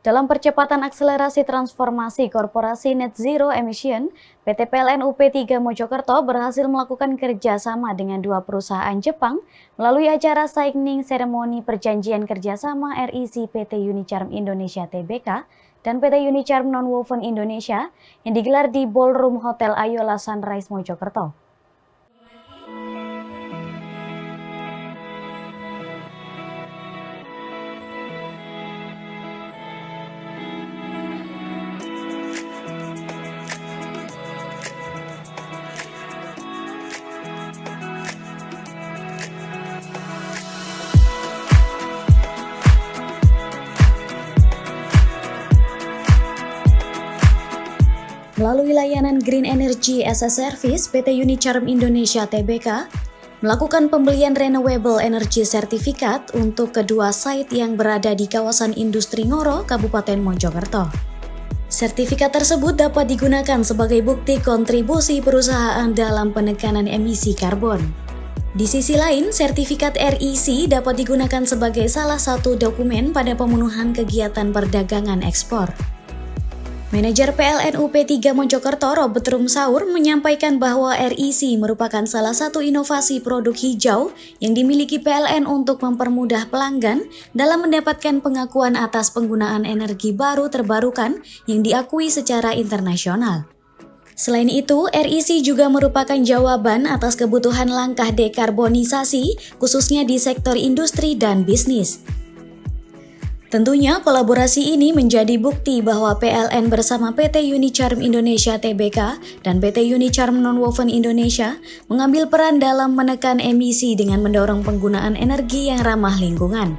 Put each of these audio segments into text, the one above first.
Dalam percepatan akselerasi transformasi korporasi Net Zero Emission, PT PLN UP3 Mojokerto berhasil melakukan kerjasama dengan dua perusahaan Jepang melalui acara signing seremoni perjanjian kerjasama RIC PT Unicharm Indonesia Tbk dan PT Unicharm Nonwoven Indonesia yang digelar di Ballroom Hotel Ayola Sunrise Mojokerto. Melalui layanan Green Energy as a Service, PT Unicharm Indonesia Tbk melakukan pembelian Renewable Energy Certificate untuk kedua site yang berada di kawasan industri Ngoro, Kabupaten Mojokerto. Sertifikat tersebut dapat digunakan sebagai bukti kontribusi perusahaan dalam penekanan emisi karbon. Di sisi lain, sertifikat RIC dapat digunakan sebagai salah satu dokumen pada pemenuhan kegiatan perdagangan ekspor. Manajer PLN UP3 Mojokerto Robert Rumsaur menyampaikan bahwa RIC merupakan salah satu inovasi produk hijau yang dimiliki PLN untuk mempermudah pelanggan dalam mendapatkan pengakuan atas penggunaan energi baru terbarukan yang diakui secara internasional. Selain itu, RIC juga merupakan jawaban atas kebutuhan langkah dekarbonisasi khususnya di sektor industri dan bisnis. Tentunya kolaborasi ini menjadi bukti bahwa PLN bersama PT Unicharm Indonesia Tbk dan PT Unicharm Nonwoven Indonesia mengambil peran dalam menekan emisi dengan mendorong penggunaan energi yang ramah lingkungan.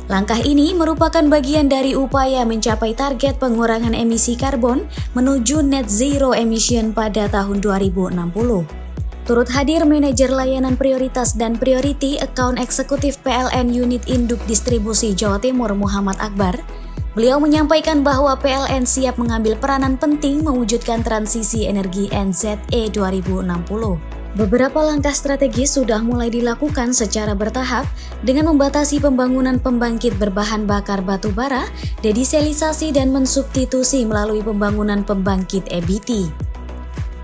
Langkah ini merupakan bagian dari upaya mencapai target pengurangan emisi karbon menuju net zero emission pada tahun 2060. Turut hadir Manajer Layanan Prioritas dan Priority Account Eksekutif PLN Unit Induk Distribusi Jawa Timur Muhammad Akbar. Beliau menyampaikan bahwa PLN siap mengambil peranan penting mewujudkan transisi energi NZE 2060. Beberapa langkah strategis sudah mulai dilakukan secara bertahap dengan membatasi pembangunan pembangkit berbahan bakar batu bara, dedieselisasi dan mensubstitusi melalui pembangunan pembangkit EBT.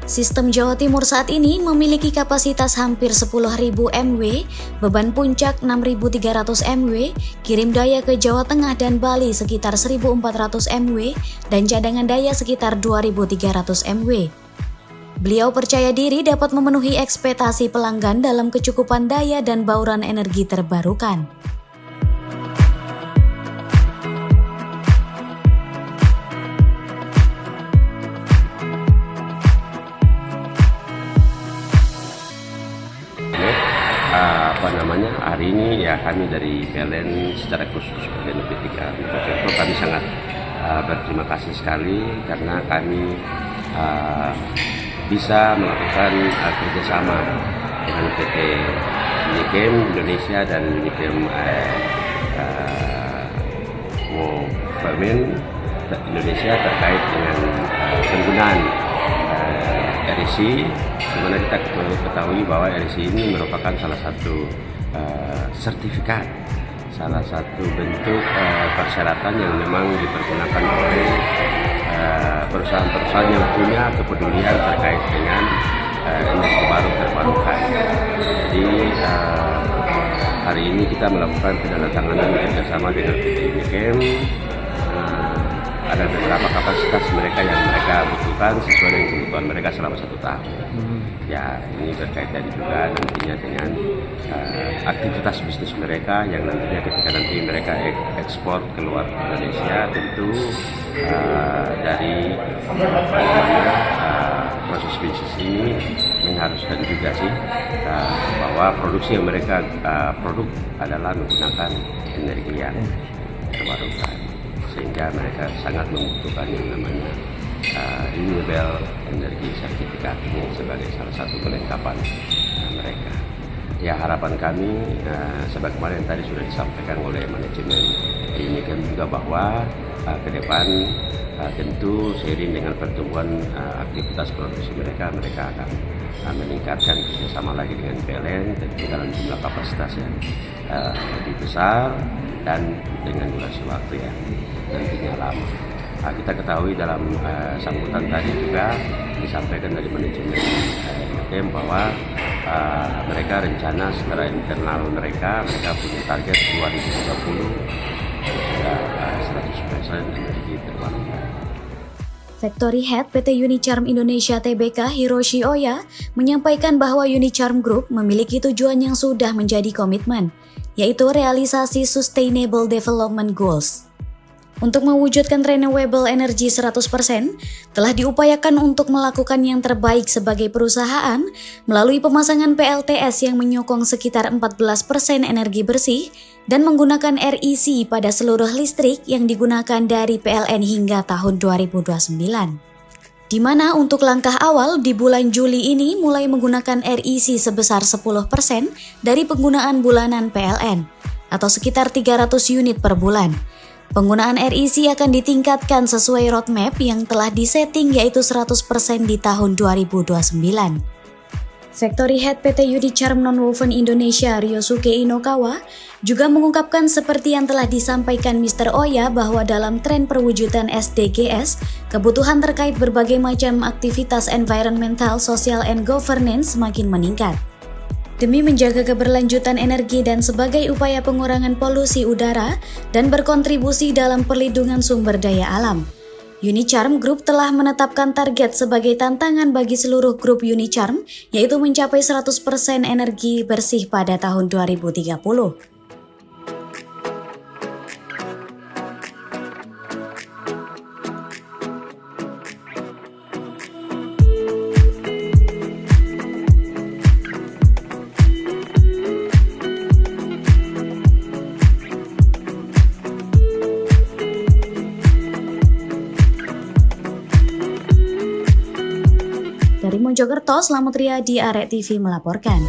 Sistem Jawa Timur saat ini memiliki kapasitas hampir 10.000 MW, beban puncak 6.300 MW, kirim daya ke Jawa Tengah dan Bali sekitar 1.400 MW, dan cadangan daya sekitar 2.300 MW. Beliau percaya diri dapat memenuhi ekspektasi pelanggan dalam kecukupan daya dan bauran energi terbarukan. Hari ini ya kami dari PLN secara khusus PLN UP3 Mojokerto kami sangat berterima kasih sekali karena kami bisa melakukan kerjasama dengan PT Unichem Indonesia dan Unichem Nonwoven Indonesia terkait dengan penggunaan RIC, di mana kita ketahui bahwa RIC ini merupakan salah satu sertifikat, salah satu bentuk persyaratan yang memang dipergunakan oleh perusahaan-perusahaan yang punya kepedulian terkait dengan energi baru terbarukan. Jadi hari ini kita melakukan penandatanganan kerjasama dengan PT Unichem. Ada beberapa kapasitas mereka yang mereka butuhkan sesuai dengan kebutuhan mereka selama 1 tahun. Ya, ini berkaitan juga nantinya dengan aktivitas bisnis mereka yang nantinya ketika nanti mereka ekspor keluar Indonesia, tentu dari proses bisnis ini mengharuskan juga sih bahwa produksi yang mereka produk adalah menggunakan energi yang terbarukan, sehingga mereka sangat membutuhkan yang namanya renewable energy certificate ini sebagai salah satu kelengkapan mereka. Ya, harapan kami sebagaimana yang tadi sudah disampaikan oleh manajemen Unichem juga bahwa ke depan tentu seiring dengan pertumbuhan aktivitas produksi mereka akan meningkatkan kerjasama lagi dengan PLN tentu dalam jumlah kapasitas yang lebih besar dan dengan durasi waktu yang nantinya lama. Kita ketahui dalam sambutan tadi juga disampaikan dari manajemen ITM bahwa mereka rencana secara internal mereka punya target 2030 sudah 100% energi terbarukan. Factory Head PT Unicharm Indonesia Tbk Hiroshi Oya menyampaikan bahwa Unicharm Group memiliki tujuan yang sudah menjadi komitmen, yaitu realisasi Sustainable Development Goals. Untuk mewujudkan renewable energy 100%, telah diupayakan untuk melakukan yang terbaik sebagai perusahaan melalui pemasangan PLTS yang menyokong sekitar 14% energi bersih dan menggunakan REC pada seluruh listrik yang digunakan dari PLN hingga tahun 2029. Di mana untuk langkah awal di bulan Juli ini mulai menggunakan REC sebesar 10% dari penggunaan bulanan PLN, atau sekitar 300 unit per bulan. Penggunaan REC akan ditingkatkan sesuai roadmap yang telah disetting yaitu 100% di tahun 2029. Factory Head PT Unicharm Nonwoven Indonesia Ryosuke Inokawa juga mengungkapkan seperti yang telah disampaikan Mr. Oya bahwa dalam tren perwujudan SDGs, kebutuhan terkait berbagai macam aktivitas environmental, social, and governance semakin meningkat. Demi menjaga keberlanjutan energi dan sebagai upaya pengurangan polusi udara dan berkontribusi dalam perlindungan sumber daya alam, Unicharm Group telah menetapkan target sebagai tantangan bagi seluruh grup Unicharm, yaitu mencapai 100% energi bersih pada tahun 2030. Dari Mojokerto, Slamet Riyadi, Arek TV melaporkan.